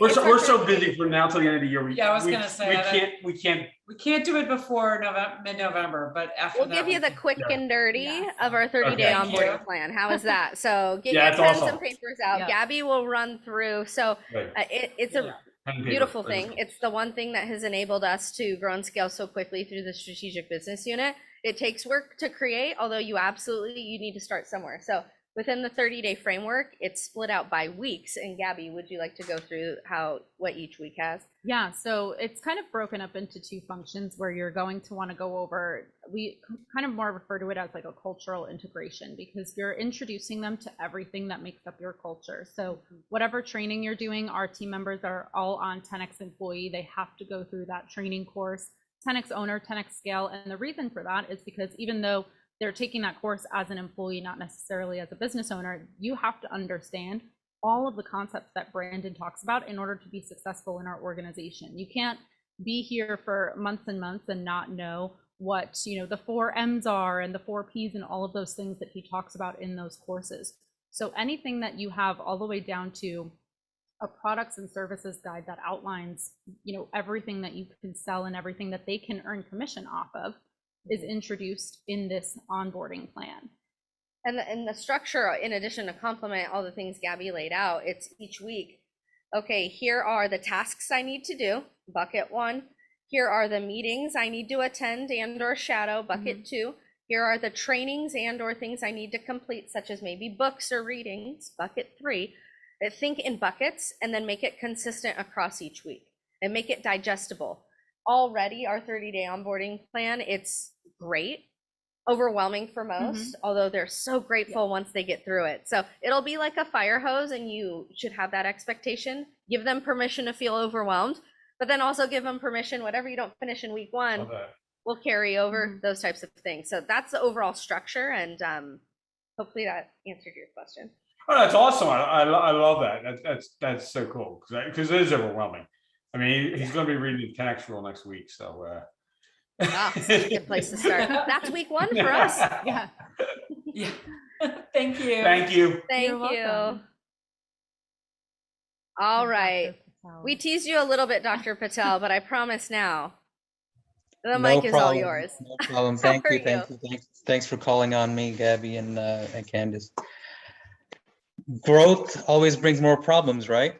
We're so busy from now till the end of the year. I was gonna say we can't do it before mid-November, but after we'll give you the quick and dirty of our 30-day onboarding plan. How is that? So get your pens and papers out. Gabby will run through. So it's a beautiful thing. It's the one thing that has enabled us to grow and scale so quickly through the strategic business unit. It takes work to create, although you need to start somewhere. So within the 30-day framework, it's split out by weeks. And Gabby, would you like to go through what each week has? Yeah, so it's kind of broken up into 2 functions where you're going to want to go over, we kind of more refer to it as like a cultural integration, because you're introducing them to everything that makes up your culture. So whatever training you're doing, our team members are all on 10X employee. They have to go through that training course, 10X owner, 10X scale. And the reason for that is because even though they're taking that course as an employee, not necessarily as a business owner, you have to understand all of the concepts that Brandon talks about in order to be successful in our organization. You can't be here for months and months and not know what the 4 M's are and the 4 P's and all of those things that he talks about in those courses. So anything that you have all the way down to a products and services guide that outlines everything that you can sell and everything that they can earn commission off of is introduced in this onboarding plan. And the structure, in addition to complement all the things Gabby laid out, it's each week. Okay, here are the tasks I need to do, bucket 1. Here are the meetings I need to attend and or shadow, bucket 2. Here are the trainings and or things I need to complete, such as maybe books or readings, bucket 3. Think in buckets and then make it consistent across each week and make it digestible. Already our 30-day onboarding plan, it's great, overwhelming for most, although they're so grateful once they get through it. So it'll be like a fire hose, and you should have that expectation. Give them permission to feel overwhelmed, but then also give them permission, whatever you don't finish in week 1 will carry over, those types of things. So that's the overall structure, and hopefully that answered your question. Oh, that's awesome. I love that. That's so cool because it is overwhelming. I mean, he's going to be reading the 10X rule next week, so. Wow, such a good place to start. That's week 1 for us. Yeah. Thank you. Thank you. Thank you. All right. We teased you a little bit, Dr. Patel, but I promise now the mic is all yours. No problem. Thank you. Thanks for calling on me, Gabby and Kandis. Growth always brings more problems, right?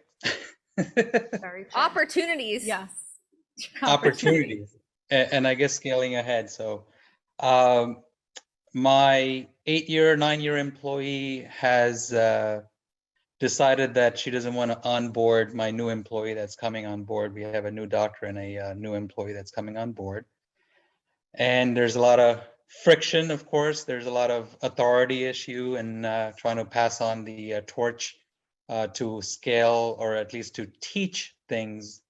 Opportunities. Yes. Opportunities. And I guess scaling ahead. So my 9-year employee has decided that she doesn't want to onboard my new employee that's coming on board. We have a new doctor and a new employee that's coming on board. And there's a lot of friction, of course. There's a lot of authority issue and trying to pass on the torch to scale, or at least to teach things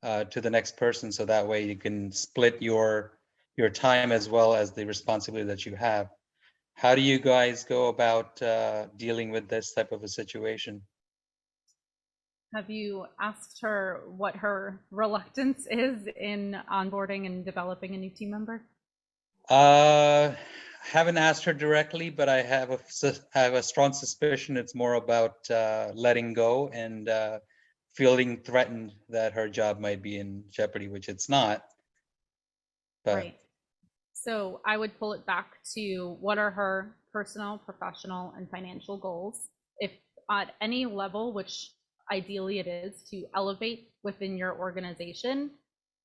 to the next person, so that way you can split your time as well as the responsibility that you have. How do you guys go about dealing with this type of a situation? Have you asked her what her reluctance is in onboarding and developing a new team member? Haven't asked her directly, but I have a strong suspicion it's more about letting go and feeling threatened that her job might be in jeopardy, which it's not. But Right. So I would pull it back to what are her personal, professional, and financial goals. If at any level, which ideally it is, to elevate within your organization,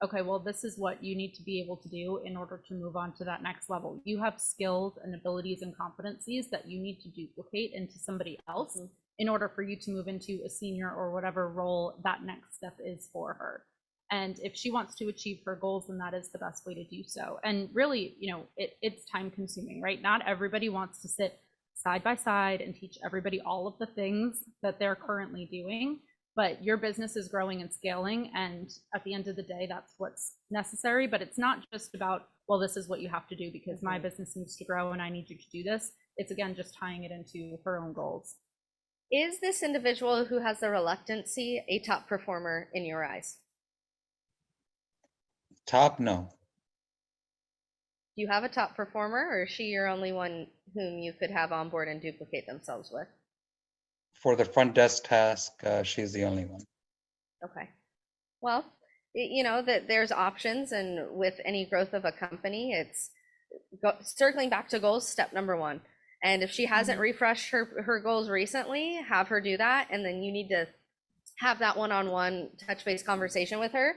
okay, well, this is what you need to be able to do in order to move on to that next level. You have skills and abilities and competencies that you need to duplicate into somebody else in order for you to move into a senior or whatever role that next step is for her. And if she wants to achieve her goals, then that is the best way to do so. And really, you know, it's time consuming, right? Not everybody wants to sit side by side and teach everybody all of the things that they're currently doing. But your business is growing and scaling, and at the end of the day, that's what's necessary. But it's not just about, well, this is what you have to do because my business needs to grow and I need you to do this. It's, again, just tying it into her own goals. Is this individual who has the reluctancy a top performer in your eyes? top, no. Do you have a top performer, or is she your only one whom you could have on board and duplicate themselves with? For the front desk task, she's the only one. Okay. Well, you know that there's options, and with any growth of a company, it's circling back to goals, step number one. And if she hasn't refreshed her goals recently, have her do that, and then you need to have that one-on-one touch base conversation with her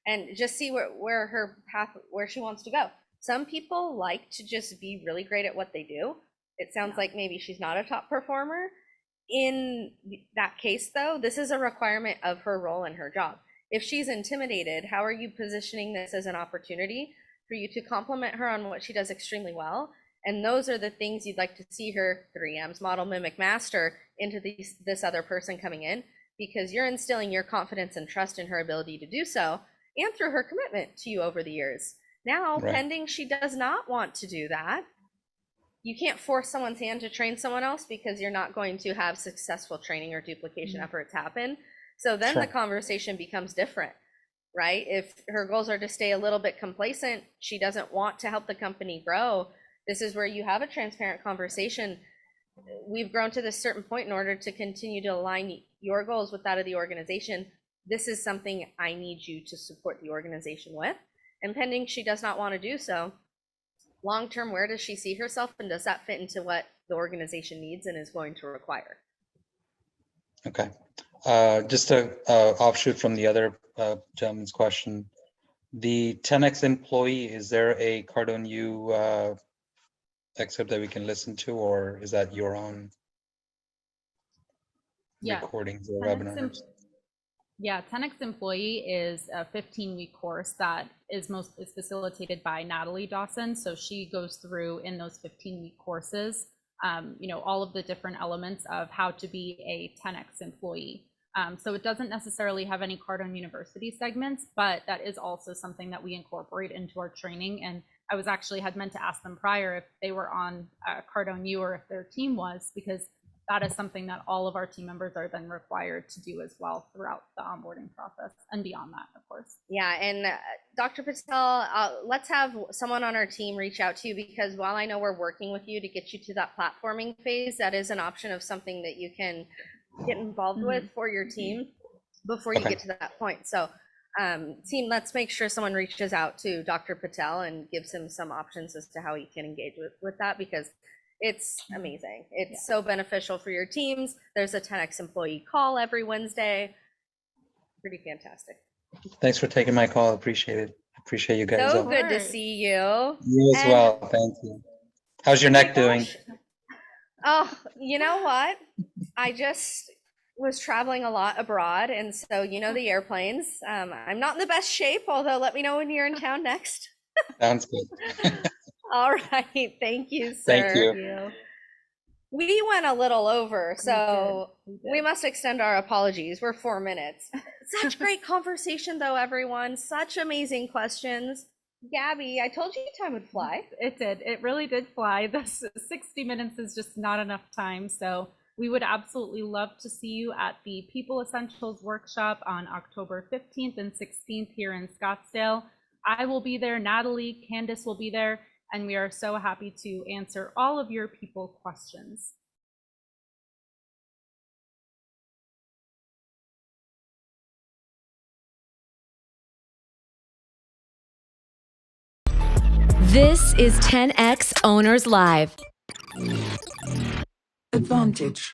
and just see where her path, where she wants to go. Some people like to just be really great at what they do. It sounds like maybe she's not a top performer. In that case, though, this is a requirement of her role and her job. If she's intimidated, how are you positioning this as an opportunity for you to compliment her on what she does extremely well? And those are the things you'd like to see her 3Ms, model, mimic, master, into this other person coming in, because you're instilling your confidence and trust in her ability to do so, and through her commitment to you over the years. Now, pending she does not want to do that, you can't force someone's hand to train someone else, because you're not going to have successful training or duplication efforts happen. So then the conversation becomes different, right? If her goals are to stay a little bit complacent, she doesn't want to help the company grow, this is where you have a transparent conversation. We've grown to this certain point in order to continue to align your goals with that of the organization. This is something I need you to support the organization with. And pending she does not want to do so, long-term, where does she see herself, and does that fit into what the organization needs and is going to require? Okay. Just a offshoot from the other gentleman's question. The 10X employee, is there a Cardone U excerpt that we can listen to, or is that your own recordings or webinars? Yeah, 10X employee is a 15-week course that is facilitated by Natalie Dawson. So she goes through in those 15-week courses, you know, all of the different elements of how to be a 10X employee. So it doesn't necessarily have any Cardone University segments, but that is also something that we incorporate into our training. And I had meant to ask them prior if they were on Cardone U or if their team was, because that is something that all of our team members are then required to do as well throughout the onboarding process and beyond that, of course. Yeah, and Dr. Patel, let's have someone on our team reach out to you, because while I know we're working with you to get you to that platforming phase, that is an option of something that you can get involved with for your team before you get to that point. So team, let's make sure someone reaches out to Dr. Patel and gives him some options as to how he can engage with that, because it's amazing. It's so beneficial for your teams. There's a 10X employee call every Wednesday. Pretty fantastic. Thanks for taking my call. Appreciate it. Appreciate you guys. So good to see you. You as well. Thank you. How's your neck doing? Oh, you know what? I just was traveling a lot abroad, and so you know the airplanes. I'm not in the best shape, although let me know when you're in town next. Sounds good. All right, thank you, sir. Thank you. We went a little over, so we must extend our apologies. We're 4 minutes. Such great conversation, though, everyone. Such amazing questions. Gabby, I told you time would fly. It did. It really did fly. This 60 minutes is just not enough time. So we would absolutely love to see you at the People Essentials Workshop on October 15th and 16th here in Scottsdale. I will be there. Natalie, Kandis will be there. And we are so happy to answer all of your people questions. This is 10X Owners Live. Advantage.